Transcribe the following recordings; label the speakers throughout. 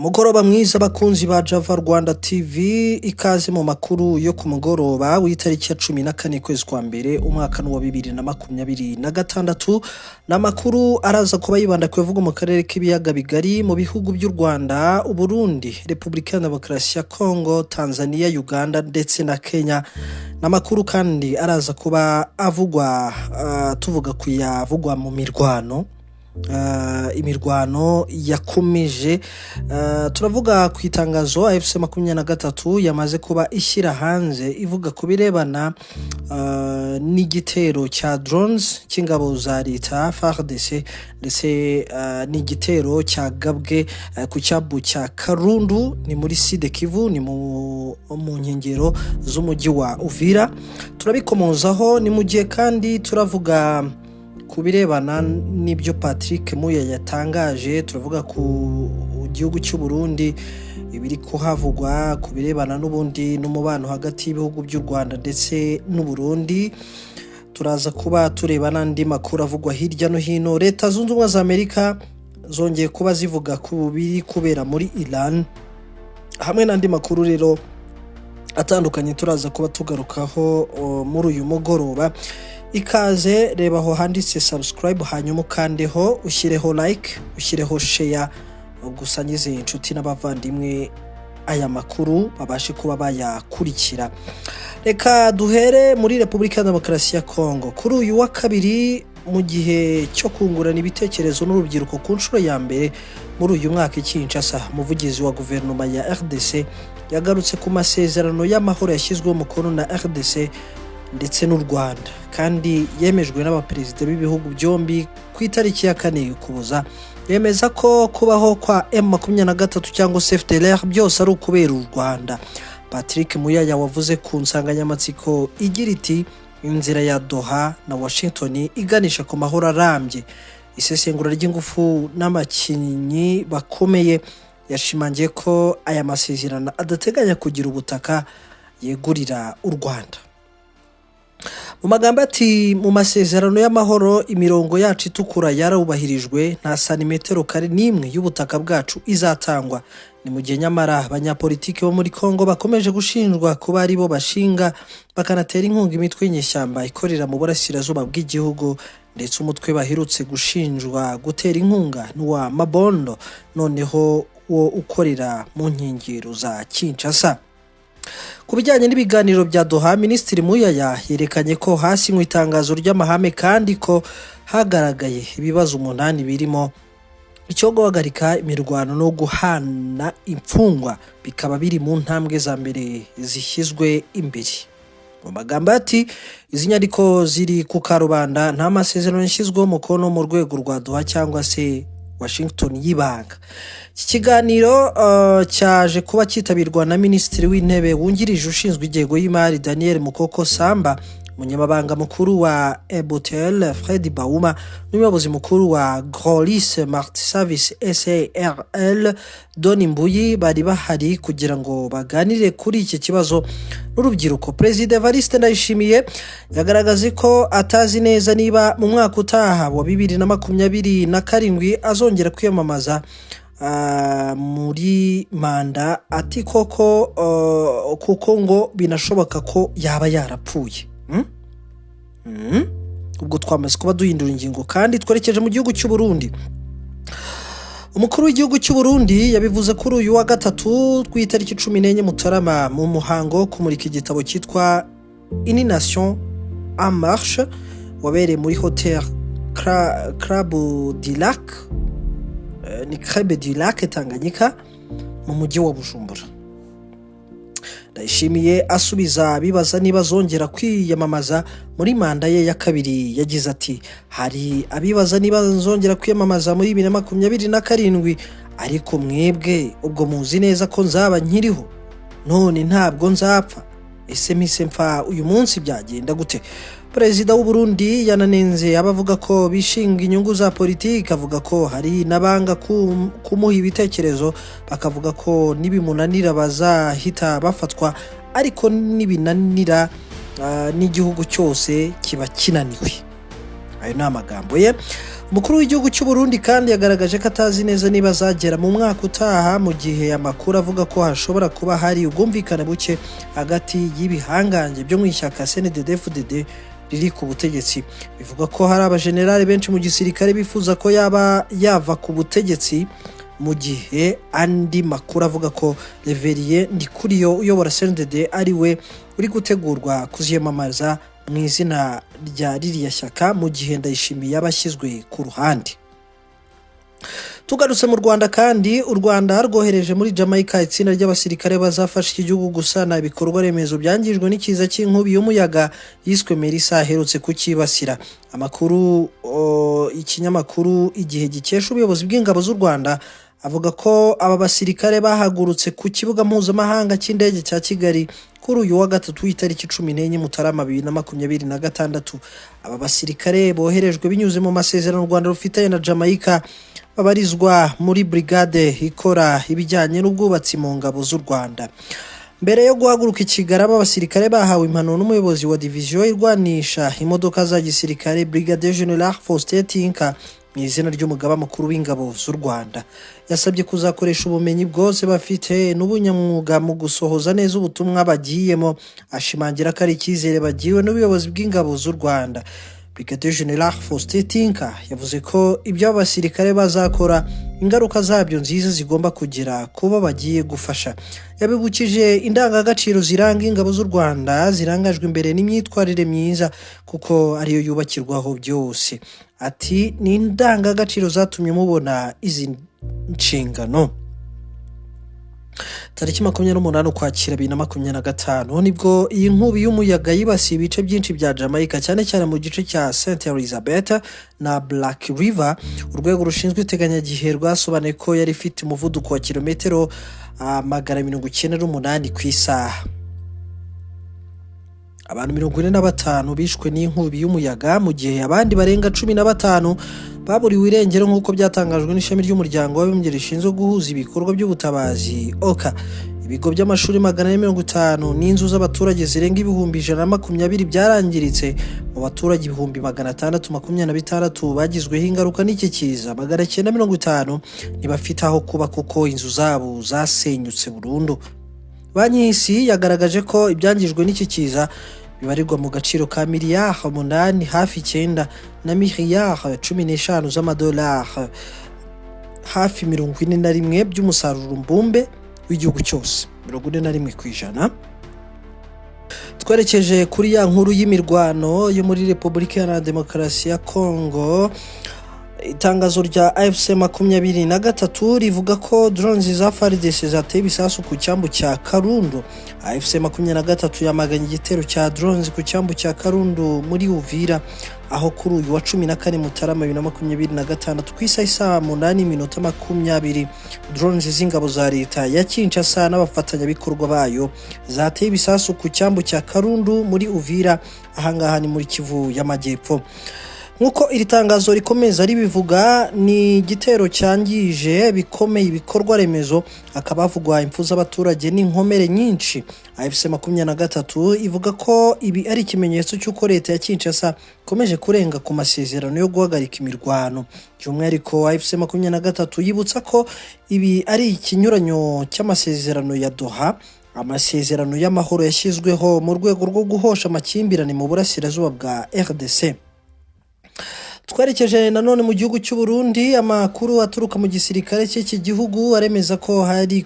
Speaker 1: Mugoroba mwiza bakunzi ba Java Rwanda TV, ikaze mu makuru yo ku mugoroba w'itariki ya 14 kwezi kwa mbere umwaka wa 2026. Namakuru araza kuba yibanda kwevuga mu karere k'ibiyaga bigari mu bihugu by'u Rwanda, Uburundi, Republika Demokarasi ya Kongo, Tanzania, Uganda ndetse na Kenya. Namakuru kandi araza kuba avugwa tuvuga kuyavugwa mu mirwano. Imirwano yakomeje, turavuga ku itangazo AFC 23 yamaze kuba ishyira hanze ivuga ku birebana n'igitero cya drones cy'ingabo za leta FARDC ndetse n'igitero cyagabwe ku cyabu cya Karundu ni muri Sud Kivu, ni mu nkengero z'umujyi wa Uvira. Turabikomozaho ni mu gihe kandi turavuga kubirebana n'ibyo Patrick Muya yatangaje. Turavuga ku gihugu cy'u Burundi ibiri kuhavugwa kubirebana n'ubundi n'umubano hagati y'ibihugu by'u Rwanda ndetse n'u Burundi. Turaza kuba tureba n'andi makuru avugwa hirya no hino. Leta zunze ubumwe za Amerika zongeye kuba zivuga ku biri kubera muri Iran, hamwe n'andi makuru rero atandukanye turaza kuba tugarukaho muri uyu mugoroba. Ikaze, reba aho handitse subscribe, hanyuma ukandeho, ushyireho like, ushyireho share, gusangize inshuti n'abavandimwe aya makuru babashe kuba bayakurikira. Reka duhere muri Republika Demokarasi ya Kongo. Kuri uyu wa kabiri, mu gihe cyo kungurana ibitekerezo n'urubyiruko ku nshuro ya mbere muri uyu mwaka, Kinshasa, umuvugizi wa guverinoma ya RDC yagarutse ku masezerano y'amahoro yashyizweho umukono na RDC ndetse n'u Rwanda, kandi yemejwe n'abaperezida b'ibihugu byombi ku itariki ya 4 Ukuboza. Yemeza ko kubaho kwa M23 cyangwa FDLR byose ari ukubera u Rwanda. Patrick Muya yavuze ku nsanganyamatsiko igira iti inzira ya Doha na Washington iganisha ku mahoro arambye. Isesengura ry'ingufu n'amakinyi bakomeye. Yashimangiye ko aya masezerano adateganya kugira ubutaka yegurira u Rwanda. Mu magambo ati, mu masezerano y'amahoro imirongo yacu itukura yarubahirijwe, nta santimetero kare nimwe y'ubutaka bwacu izatangwa. Ni mu gihe nyamara abanyapolitiki bo muri Kongo bakomeje gushinjwa kuba ari bo bashinga bakanatera inkunga imitwe y'inyeshyamba ikorera mu burasirazuba bw'igihugu, ndetse umutwe bahirutse gushinjwa gutera inkunga n'uwa Mabondo, noneho wo ukorera mu nkengero za Kinshasa. Ku bijyanye n'ibiganiro bya Doha, Minisitiri Muyaya yerekanye ko hasinywe itangazo ry'amahame kandi ko hagaragaye ibibazo 8 birimo icyo guhagarika imirwano no guhana imfungwa bikaba biri mu ntambwe za mbere zishyizwe imbere. Mu magambo ati, izi nyandiko ziri ku karubanda, nta masezerano yashyizweho umukono mu rwego rwa Doha cyangwa se Washington y'ibanga. Iki kiganiro cyaje kuba cyitabirwa na Minisitiri w'Intebe wungirije ushinzwe igego y'imari Daniel Mukoko Samba, umunyamabanga mukuru wa Ebotel Fred Bauma, n'umuyobozi mukuru wa Grolis Mart Service SARL Doni Mbuyi bari bahari kugira ngo baganire kuri iki kibazo n'urubyiruko. President Evariste Ndayishimiye yagaragaje ko atazi neza niba mu mwaka utaha wa 2027 azongera kwiyamamaza muri manda, ati koko kuko ngo binashoboka ko yaba yarapfuye. Ubwo twamaze kuba duhindura ingingo kandi twerekeje mu gihugu cy'u Burundi. Umukuru w'igihugu cy'u Burundi yabivuze kuri uyu wa gatatu ku itariki 14 Mutarama mu muhango kumurika igitabo cyitwa Une Nation en Marche wabereye muri Hotel Club du Lac, ni Club du Lac Tanganyika mu mujyi wa Bujumbura. Ndayishimiye asubiza bibaza niba zongera kwiyamamaza muri manda ye ya kabiri. Yagize ati, hari abibaza niba nzongera kwiyamamaza muri 2027, ariko mwebwe ubwo muzi neza ko nzaba nkiriho, none ntabwo nzapfa. Ese mpise mpfa uyu munsi byagenda gute? Perezida w'u Burundi yananenze abavuga ko bishinga inyungu za politiki, avuga ko hari nabanga kumuha ibitekerezo, bakavuga ko nibimunanira bazahita bafatwa, ariko nibinanira n'igihugu cyose kiba kinaniwe. Ayo ni amagambo ye. umukuru w'igihugu cy'u Burundi kandi yagaragaje ko atazi neza niba azagera mu mwaka utaha, mu gihe amakuru avuga ko hashobora kuba hari ubwumvikane buke hagati y'ibihangange byo mu ishyaka CNDD-FDD riri ku butegetsi. Bivuga ko hari abajenerali benshi mu gisirikare bifuza ko yava ku butegetsi, mu gihe andi makuru avuga ko Reverien Ndikuriyo uyobora CNDD ari we uri gutegurwa kuziyamamaza mu izina rya ririya shyaka, mu gihe Ndayishimiye yabashyizwe ku ruhande. Tugarutse mu Rwanda kandi, u Rwanda rwohereje muri Jamaica itsinda ry'abasirikare bazafasha iki gihugu gusana ibikorwa remezo byangijwe n'ikiza cy'inkubi y'umuyaga yiswe Melissa aherutse kukibasira. Amakuru ikinyamakuru Igihe gikesha ubuyobozi bw'ingabo z'u Rwanda avuga ko aba basirikare bahagurutse ku kibuga mpuzamahanga cy'indege cya Kigali kuri uyu wa gatatu w'itariki 14 Mutarama 2026. Aba basirikare boherejwe binyuze mu masezerano u Rwanda rufitanye na Jamaica, babarizwa muri brigade ikora ibijyanye n'ubwubatsi mu ngabo z'u Rwanda. Mbere yo guhaguruka Kigali, abasirikare bahawe impanuro n'umuyobozi wa division irwanisha imodoka za gisirikare Brigadier General Faustin Tinka mu izina ry'umugaba mukuru w'ingabo z'u Rwanda. Yasabye kuzakoresha ubumenyi bwose bafite n'ubunyamwuga mu gusohoza neza ubutumwa bagiyemo, ashimangira ko ari icyizere bagiwe n'ubuyobozi bw'ingabo z'u Rwanda. Brigadier General Faustin Tinka yavuze ko ibyo abasirikare bazakora ingaruka zabyo nziza zigomba kugira kuba bagiye gufasha. Yabibukije indangagaciro ziranga ingabo z'u Rwanda zirangajwe imbere n'imyitwarire myiza kuko ariyo yubakirwaho byose. Ati ni indangagaciro zatumye mubona izi nshingano. Tariki 28 Ukwakira 2025 nibwo iyi nkubi y'umuyaga yibasiye ibice byinshi bya Jamaica, cyane cyane mu gice cya St Elizabeth na Black River. Urwego rushinzwe iteganyagihe rwasobanuye ko yari ifite umuvuduko wa kilometero 98 ku isaha. Abantu 45 bishwe n'inkubi y'umuyaga, mu gihe abandi barenga 15 baburiwe irengero nk'uko byatangajwe n'ishami ry'umuryango w'abibumbye rishinzwe guhuza ibikorwa by'ubutabazi OCHA. Ibigo by'amashuri 450 n'inzu z'abaturage zirenga ibihumbi 120 byarangiritse, mu baturage ibihumbi 626 bagizweho ingaruka n'iki kiza. 950 ntibafite aho kuba kuko inzu zabo zasenyutse burundu. Banki y'Isi yagaragaje ko ibyangijwe n'iki kiza bibarirwa mu gaciro ka miliyari 8 hafi 9 na miliyari 15 z'amadolari, hafi 41 by'umusaruro mbumbe w'igihugu cyose, 41%. Twerekeje kuri ya nkuru y'imirwano yo muri Repubulika Iharanira Demokarasi ya Kongo. Itangazo rya AFC 23 rivuga ko drones za FARDC zateye ibisasu ku cyambu cya Karundu. AFC 23 yamaganye igitero cya drones ku cyambu cya Karundu muri Uvira, aho kuri uyu wa 14 Mutarama 2026 ku isaha 8:20 drones z'ingabo za leta ya Kinshasa n'abafatanyabikorwa bayo zateye ibisasu ku cyambu cya Karundu muri Uvira, ahangaha ni muri Kivu y'Amajyepfo. Nkuko iri tangazo rikomeza ribivuga, ni igitero cyangije bikomeye ibikorwa remezo, akaba havugwa impfu z'abaturage n'inkomere nyinshi. AFC 23 ivuga ko ibi ari ikimenyetso cy'uko leta ya Kinshasa ikomeje kurenga ku masezerano yo guhagarika imirwano. By'umwihariko AFC 23 yibutsa ko ibi ari ikinyuranyo cy'amasezerano ya Doha, amasezerano y'amahoro yashyizweho mu rwego rwo guhosha amakimbirane mu burasirazuba bwa RDC. Twerekeje nanone mu gihugu cy'u Burundi. Amakuru aturuka mu gisirikare cy'iki gihugu aremeza ko hari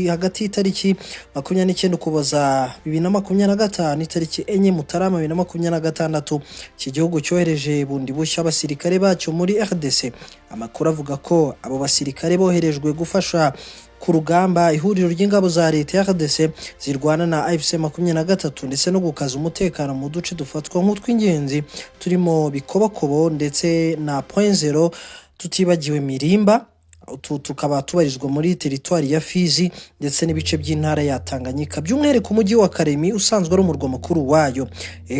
Speaker 1: hagati y'itariki 29 Ukuboza 2025 itariki 4 Mutarama 2026 iki gihugu cyohereje bundi bushya abasirikare bacyo muri RDC. Amakuru avuga ko abo basirikare boherejwe gufasha ku rugamba ihuriro ry'ingabo za leta ya RDC zirwana na AFC 23 ndetse no gukaza umutekano mu duce dufatwa nk'utw'ingenzi turimo Bikobokobo ndetse na Point Zero, tutibagiwe Mirimba. utu tukaba tubarizwa muri teritwari ya Fizi ndetse n'ibice by'intara ya Tanganyika, by'umwihariko umujyi wa Karemi usanzwe ari umurwa mukuru wayo.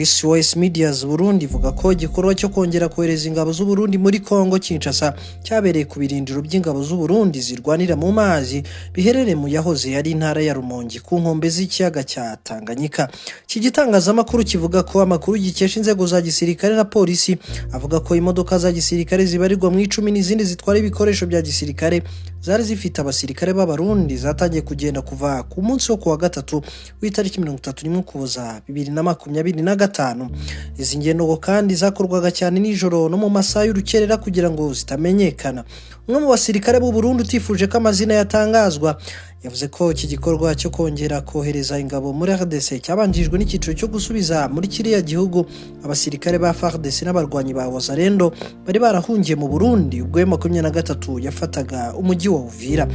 Speaker 1: SOS Media Burundi ivuga ko igikorwa cyo kongera kohereza ingabo z'u Burundi muri Kongo Kinshasa cyabereye ku birindiro by'ingabo z'u Burundi zirwanira mu mazi biherereye mu yahoze ari intara ya Rumonge ku nkombe z'ikiyaga cya Tanganyika. Iki gitangazamakuru kivuga ko amakuru gikesha inzego za gisirikare na polisi avuga ko imodoka za gisirikare zibarirwa mu 10 n'izindi zitwara ibikoresho bya gisirikare zari zifite abasirikare b'abarundi zatangiye kugenda kuva ku munsi wo kuwa gatatu w'itariki 31 Ukuboza 2025. Izi ngendo kandi zakorwaga cyane nijoro no mu masaha y'urukerera kugira ngo zitamenyekana. Umwe mu basirikare b'u Burundi utifuje ko amazina yatangazwa yavuze ko iki gikorwa cyo kongera kohereza ingabo muri RDC cyabanjijwe n'icyiciro cyo gusubiza muri kiriya gihugu abasirikare ba FARDC n'abarwanyi ba Wazalendo bari barahungiye mu Burundi ubwo M23 yafataga umujyi wa Uvira.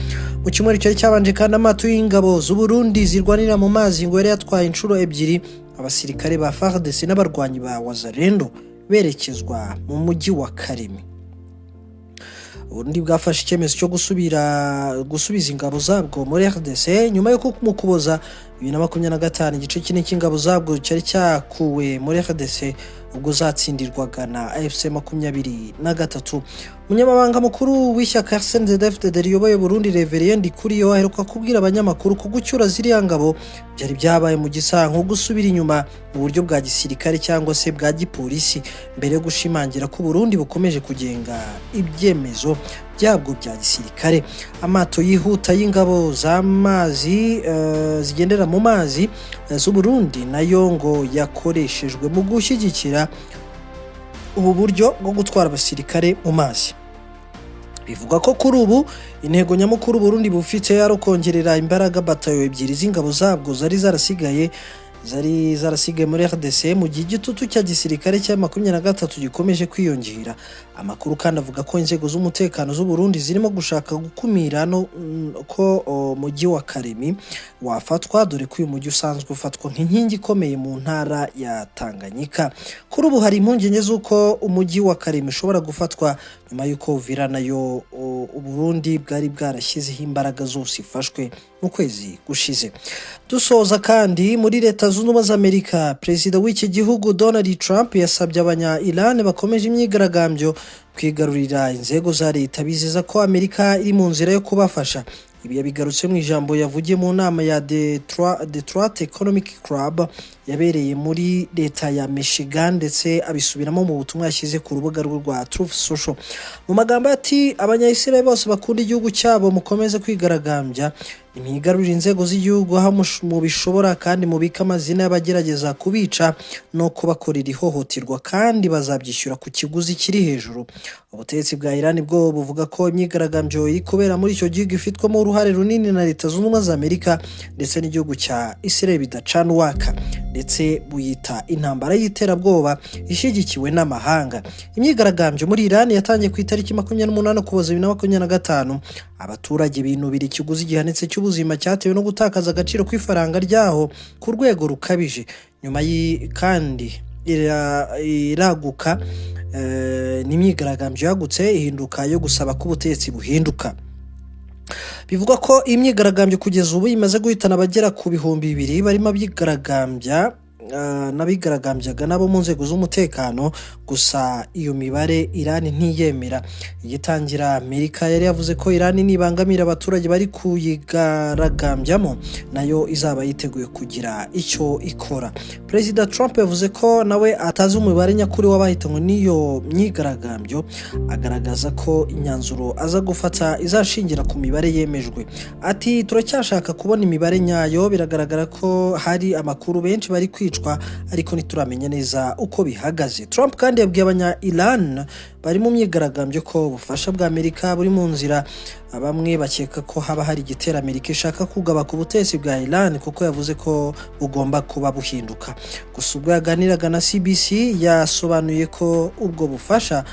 Speaker 1: Mu cyumweru cyari cyabanje kandi amato y'ingabo z'u Burundi zirwanira mu mazi ngo yari yatwaye inshuro ebyiri abasirikare ba FARDC n'abarwanyi ba Wazalendo berekezwa mu mujyi wa Karemi. Uburundi bwafashe icyemezo cyo gusubiza ingabo zabwo muri RDC nyuma yo mu Ukuboza 2025 igice kinini cy'ingabo zabwo cyari cyakuwe muri RDC ubwo zatsindirwaga na AFC 23. Umunyamabanga mukuru w'ishyaka CNDD-FDD riyoboye Burundi Reverien Ndikuriyo aheruka kubwira abanyamakuru ko gucyura ziriya ngabo byari byabaye mu gisanko gusubira inyuma mu buryo bwa gisirikare cyangwa se bwa gipolisi mbere yo gushimangira ko Burundi bukomeje kugenga ibyemezo byabwo bya gisirikare. Amato yihuta y'ingabo z'amazi zigendera mu mazi z'u Burundi nayo ngo yakoreshejwe mu gushyigikira ubu buryo bwo gutwara abasirikare mu mazi. Bivuga ko kuri ubu intego nyamukuru Burundi bufite ari kongerera imbaraga batayo ebyiri z'ingabo zabwo zari zarasigaye muri RDC mu gihe igitutu cya gisirikare cya 23 gikomeje kwiyongera. Amakuru kandi avuga ko inzego z'umutekano z'u Burundi zirimo gushaka gukumira no ko mujyi wa Karemi wafatwa, dore ko uyu mujyi usanzwe ufatwa nk'inkingi ikomeye mu ntara ya Tanganyika. Kuri ubu hari impungenge z'uko umujyi wa Karemi ushobora gufatwa nyuma y'uko Uvira nayo u Burundi bwari bwarashyizeho imbaraga zose ifashwe mu kwezi gushize. Dusoza kandi muri Leta Zunze Ubumwe za Amerika, Perezida w'iki gihugu Donald Trump yasabye abanya-Iran bakomeje imyigaragambyo kwigarurira inzego za leta, bizeza ko Amerika iri mu nzira yo kubafasha. Ibi yabigarutse mu ijambo yavugiye mu nama ya Detroit Economic Club yabereye muri leta ya Michigan ndetse abisubiramo mu butumwa yashyize ku rubuga rwa Truth Social. Mu magambo ati abanya-Israel bose bakunda igihugu cyabo mukomeze kwigaragambya, imyigarurira inzego z'igihugu aho mu bishobora kandi mubika amazina y'abagerageza kubica no kubakorera ihohoterwa kandi bazabyishyura ku kiguzi kiri hejuru. Ubutegetsi bwa Iran bwo buvuga ko imyigaragambyo iri kubera muri icyo gihugu ifitwamo uruhare runini na Leta Zunze Ubumwe za Amerika ndetse n'igihugu cya Israel bidacana uwaka, ndetse buyita intambara y'iterabwoba ishyigikiwe n'amahanga. Imyigaragambyo muri Iran yatangiye ku itariki 28 Ukuboza 2025. Abaturage binubira ikiguzi gihanitse cy'ubuzima cyatewe no gutakaza agaciro kw'ifaranga ryaho ku rwego rukabije, nyuma kandi iraguka n'imyigaragambyo yagutse ihinduka yo gusaba ko ubutegetsi buhinduka. Bivuga ko imyigaragambyo kugeza ubu imaze guhitana abagera ku 2,000 barimo abigaragambya n'abigaragambyaga nabo mu nzego z'umutekano. Gusa iyo mibare Iran ntiyemera. Igitangira Amerika yari yavuze ko Iran nibangamira abaturage bari kuyigaragambyamu nayo izaba yiteguye kugira icyo ikora. Perezida Trump yavuze ko nawe atazi umubare nyakuri w'abahitanywe n'iyo myigaragambyo, agaragaza ko imyanzuro aza gufata izashingira ku mibare yemejwe. Ati turacyashaka kubona imibare nyayo, biragaragara ko hari amakuru benshi bari kwicwa ariko ntituramenya neza uko bihagaze. Trump kandi yabwiye abanya-Iran bari mu myigaragambyo ko ubufasha bwa Amerika buri mu nzira. Bamwe bakeka ko haba hari igitera Amerika ishaka kugaba ku butegetsi bwa Iran kuko yavuze ko bugomba kuba buhinduka. Gusa ubwo yaganiraga na CBC yasobanuye ko ubwo bufasha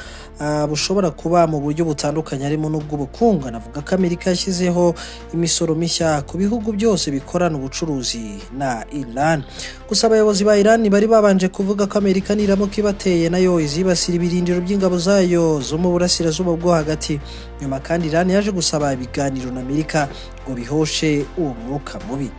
Speaker 1: bushobora kuba mu buryo butandukanye harimo n'ubw'ubukungu. Anavuga ko Amerika yashyizeho imisoro mishya ku bihugu byose bikorana ubucuruzi na Iran. Gusa abayobozi abayobozi ba Iran bari babanje kuvuga ko Amerika niramuka ibateye nayo izibasira ibirindiro by'ingabo zayo zo mu burasirazuba bwo hagati. Nyuma kandi Iran yaje gusaba ibiganiro na Amerika ngo bihoshe uwo mwuka mubi.